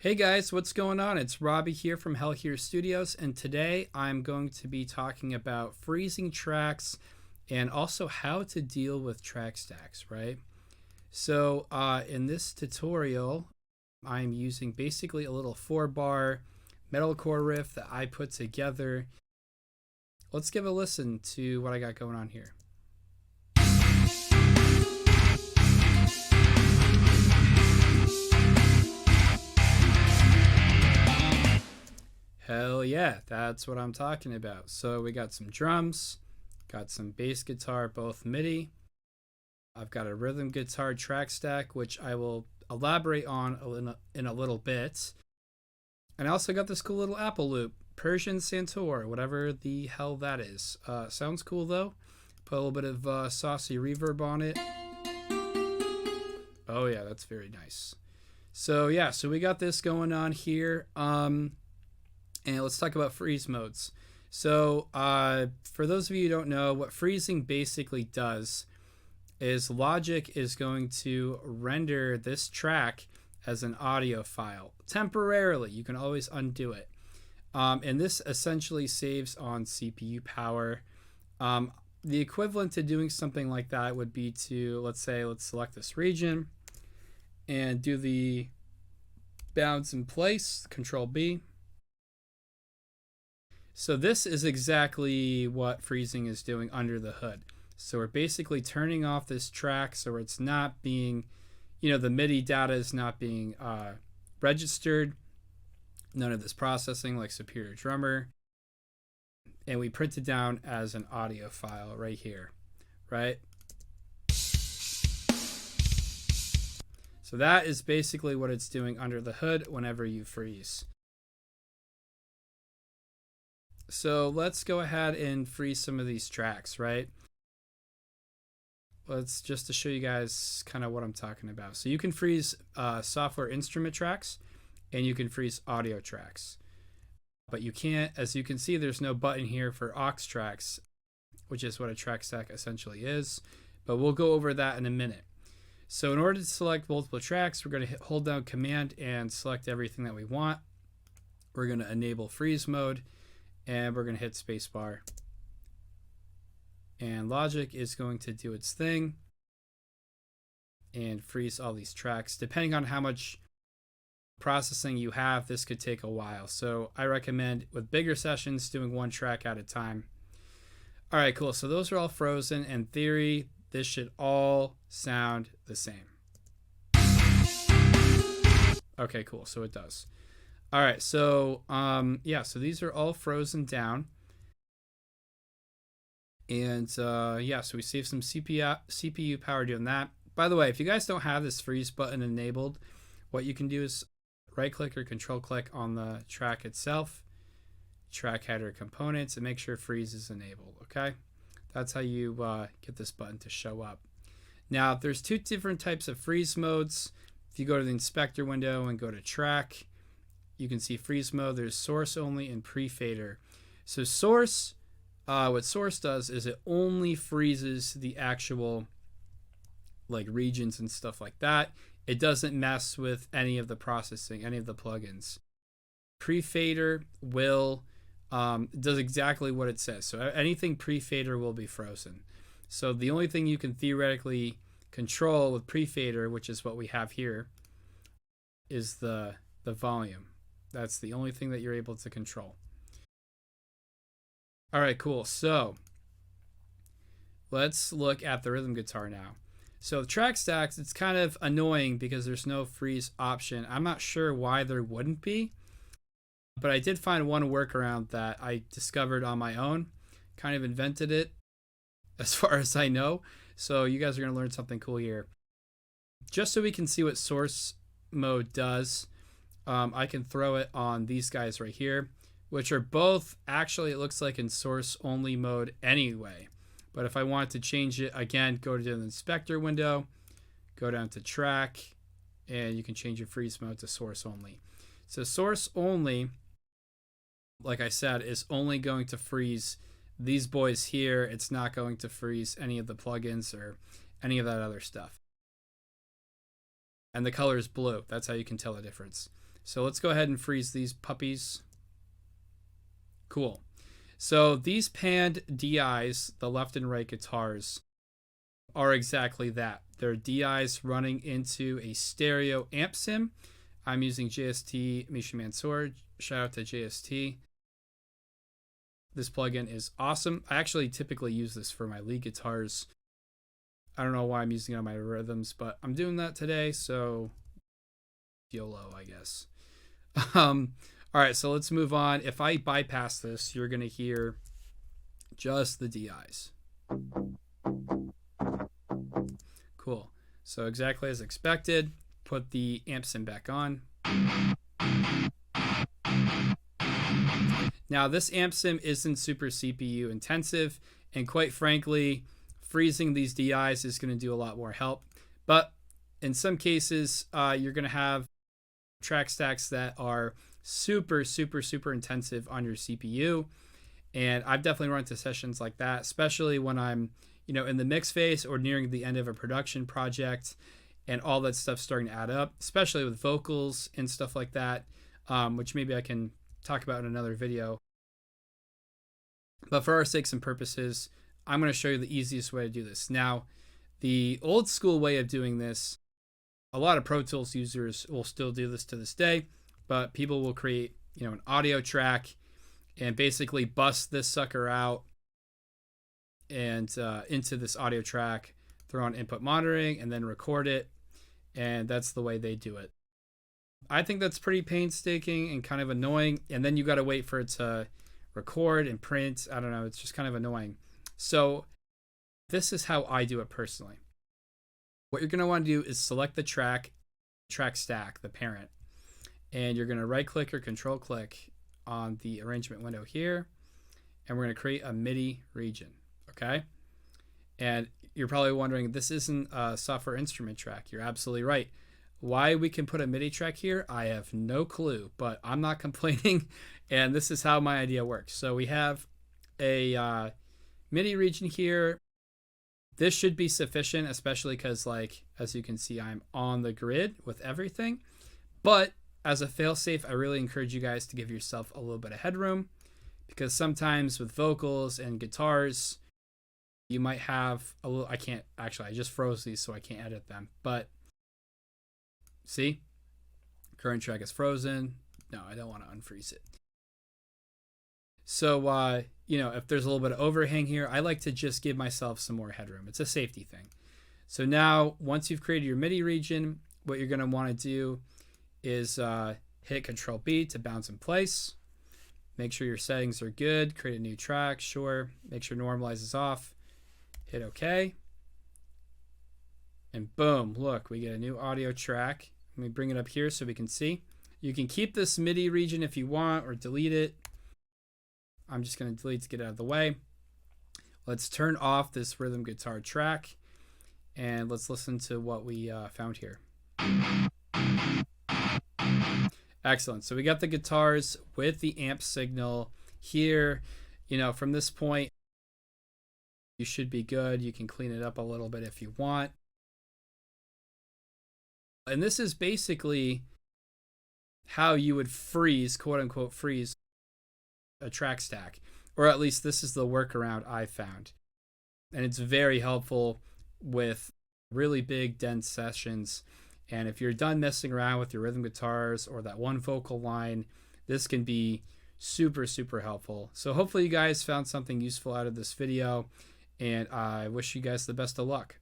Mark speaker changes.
Speaker 1: Hey guys, what's going on? It's Robbie here from Hell Here Studios, and today I'm going to be talking about freezing tracks and also how to deal with track stacks, right? So in this tutorial, I'm using basically a little 4-bar metalcore riff that I put together. Let's give a listen to what I got going on here. Hell yeah, that's what I'm talking about. So we got some drums, got some bass guitar, both MIDI. I've got a rhythm guitar track stack, which I will elaborate on in a little bit. And I also got this cool little Apple loop, Persian Santoor, whatever the hell that is. Sounds cool though. Put a little bit of saucy reverb on it. Oh yeah, that's very nice. So yeah, so we got this going on here. And let's talk about freeze modes. So for those of you who don't know, what freezing basically does is Logic is going to render this track as an audio file temporarily. You can always undo it. And this essentially saves on CPU power. The equivalent to doing something like that would be to, let's select this region and do the bounds in place, Control B. So this is exactly what freezing is doing under the hood. So we're basically turning off this track so it's not being, the MIDI data is not being registered. None of this processing like Superior Drummer. And we print it down as an audio file right here, right? So that is basically what it's doing under the hood whenever you freeze. So let's go ahead and freeze some of these tracks, right? Let's just to show you guys kind of what I'm talking about. So you can freeze software instrument tracks and you can freeze audio tracks. But you can't, as you can see, there's no button here for aux tracks, which is what a track stack essentially is. But we'll go over that in a minute. So in order to select multiple tracks, we're going to hold down Command and select everything that we want. We're going to enable freeze mode. And we're going to hit spacebar. And Logic is going to do its thing and freeze all these tracks. Depending on how much processing you have, this could take a while. So I recommend with bigger sessions doing one track at a time. All right, cool. So those are all frozen. In theory, this should all sound the same. Okay, cool. So it does. All right, so so these are all frozen down. And so we save some CPU power doing that. By the way, if you guys don't have this freeze button enabled, what you can do is right click or control click on the track itself, track header components, and make sure freeze is enabled, okay? That's how you get this button to show up. Now, there's two different types of freeze modes. If you go to the inspector window and go to track, you can see freeze mode. There's source only and pre-fader. So source, what source does is it only freezes the actual like regions and stuff like that. It doesn't mess with any of the processing, any of the plugins. Pre-fader will does exactly what it says. So anything pre-fader will be frozen. So the only thing you can theoretically control with pre-fader, which is what we have here, is the volume. That's the only thing that you're able to control. All right, cool. So let's look at the rhythm guitar now. So the track stacks, it's kind of annoying because there's no freeze option. I'm not sure why there wouldn't be, but I did find one workaround that I discovered on my own. Kind of invented it as far as I know. So you guys are going to learn something cool here. Just so we can see what source mode does, I can throw it on these guys right here, which are both actually, it looks like in source only mode anyway. But if I want to change it, again, go to the inspector window, go down to track, and you can change your freeze mode to source only. So source only, like I said, is only going to freeze these boys here. It's not going to freeze any of the plugins or any of that other stuff. And the color is blue. That's how you can tell the difference. So let's go ahead and freeze these puppies. Cool. So these panned DIs, the left and right guitars, are exactly that. They're DIs running into a stereo amp sim. I'm using JST Misha Mansour. Shout out to JST. This plugin is awesome. I actually typically use this for my lead guitars. I don't know why I'm using it on my rhythms, but I'm doing that today, so YOLO, I guess. All right, so let's move on. If I bypass this, you're going to hear just the DIs. Cool. So exactly as expected, put the amp sim back on. Now this amp sim isn't super CPU intensive, and quite frankly, freezing these DIs is going to do a lot more help. But in some cases, you're going to have track stacks that are super intensive on your CPU. And I've definitely run into sessions like that, especially when I'm, in the mix phase or nearing the end of a production project and all that stuff's starting to add up, especially with vocals and stuff like that, which maybe I can talk about in another video. But for our sakes and purposes, I'm going to show you the easiest way to do this. Now, the old school way of doing this, a lot of Pro Tools users will still do this to this day, but people will create, an audio track and basically bust this sucker out and into this audio track, throw on input monitoring, and then record it. And that's the way they do it. I think that's pretty painstaking and kind of annoying. And then you got to wait for it to record and print. I don't know. It's just kind of annoying. So this is how I do it personally. What you're going to want to do is select the track stack, the parent. And you're going to right click or control click on the arrangement window here. And we're going to create a MIDI region. Okay. And you're probably wondering, this isn't a software instrument track. You're absolutely right. Why we can put a MIDI track here, I have no clue, but I'm not complaining. And this is how my idea works. So we have a MIDI region here. This should be sufficient, especially because, as you can see, I'm on the grid with everything. But as a failsafe, I really encourage you guys to give yourself a little bit of headroom, because sometimes with vocals and guitars, you might have a little, I just froze these so I can't edit them. But see, current track is frozen. No, I don't want to unfreeze it. So, if there's a little bit of overhang here, I like to just give myself some more headroom. It's a safety thing. So now, once you've created your MIDI region, what you're going to want to do is hit Control B to bounce in place. Make sure your settings are good. Create a new track, sure. Make sure normalize is off. Hit OK. And boom, look, we get a new audio track. Let me bring it up here so we can see. You can keep this MIDI region if you want, or delete it. I'm just going to delete to get out of the way. Let's turn off this rhythm guitar track, and let's listen to what we found here. Excellent. So we got the guitars with the amp signal here. From this point, you should be good. You can clean it up a little bit if you want. And this is basically how you would freeze, quote unquote, freeze a track stack, or at least this is the workaround I found. And it's very helpful with really big, dense sessions. And if you're done messing around with your rhythm guitars or that one vocal line, this can be super helpful. So hopefully you guys found something useful out of this video, and I wish you guys the best of luck.